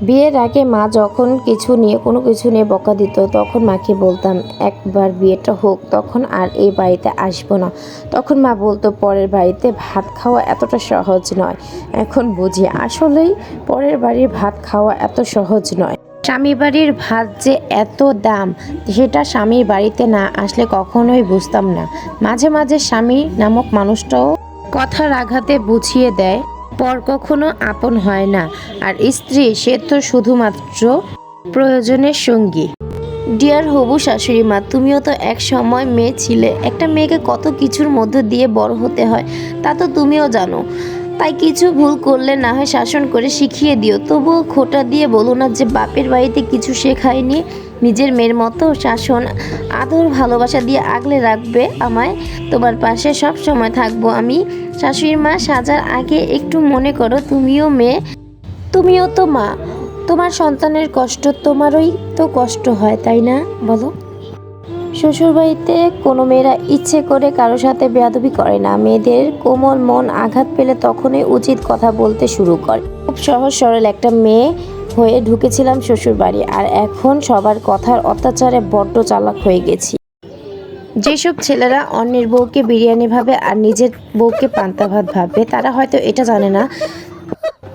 বিয়ের আগে মা যখন কোনো কিছু নিয়ে বকা দিত, তখন মাকে বলতাম একবার বিয়েটা হোক, তখন আর এই বাড়িতে আসবো না। তখন মা বলতো পরের বাড়িতে ভাত খাওয়া এতটা সহজ নয়। এখন বুঝি আসলেই পরের বাড়ির ভাত খাওয়া এত সহজ নয়। স্বামী বাড়ির ভাত যে এত দাম, সেটা স্বামীর বাড়িতে না আসলে কখনোই বুঝতাম না। মাঝে মাঝে স্বামী নামক মানুষটাও কথার আঘাতে বুঝিয়ে দেয় পর কখনো আপন হয় না, আর স্ত্রী সে তো শুধুমাত্র প্রয়োজনের সঙ্গী। ডিয়ার হবু শাশুড়ি মা, তুমিও তো এক সময় মেয়ে ছিলে। একটা মেয়েকে কত কিছুর মধ্য দিয়ে বড় হতে হয় তা তো তুমিও জানো। তাই কিছু ভুল করলে না হয় শাসন করে শিখিয়ে দিও, তবুও খোঁটা দিয়ে বলো না যে বাপের বাড়িতে কিছু শেখায়নি। নিজের মেয়ের মতো শাসন, আদর, ভালোবাসা দিয়ে আগলে রাখবে আমায়। তোমার পাশে সব সময় থাকবো আমি। শাশুড়ি মা সাজার আগে একটু মনে করো, তুমিও মেয়ে, তুমিও তো মা। তোমার সন্তানের কষ্ট তোমারই তো কষ্ট হয়, তাই না? বলো। শ্বশুরবাড়িতে কোনো মেয়েরা ইচ্ছে করে কারো সাথে বেয়াদবি করে না। মেয়েদের কোমল মন আঘাত পেলে তখনই উচিত কথা বলতে শুরু করে। খুব সহজ সরল একটা মেয়ে হয়ে ঢুকেছিলাম শ্বশুরবাড়ি, আর এখন সবার কথার অত্যাচারে বড্ড চালাক হয়ে গেছি। যেসব ছেলেরা অন্যের বউকে বিরিয়ানি ভাবে আর নিজের বউকে পান্তা ভাত ভাবে, তারা হয়তো এটা জানে না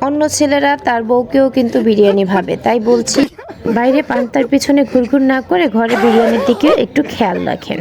অন্য ছেলেরা তার বউকেও কিন্তু বিরিয়ানি ভাবে। তাই বলছি, বাইরে পান্তার পিছনে ঘুরঘুর না করে ঘরে বিরিয়ানির দিকে একটু খেয়াল রাখেন।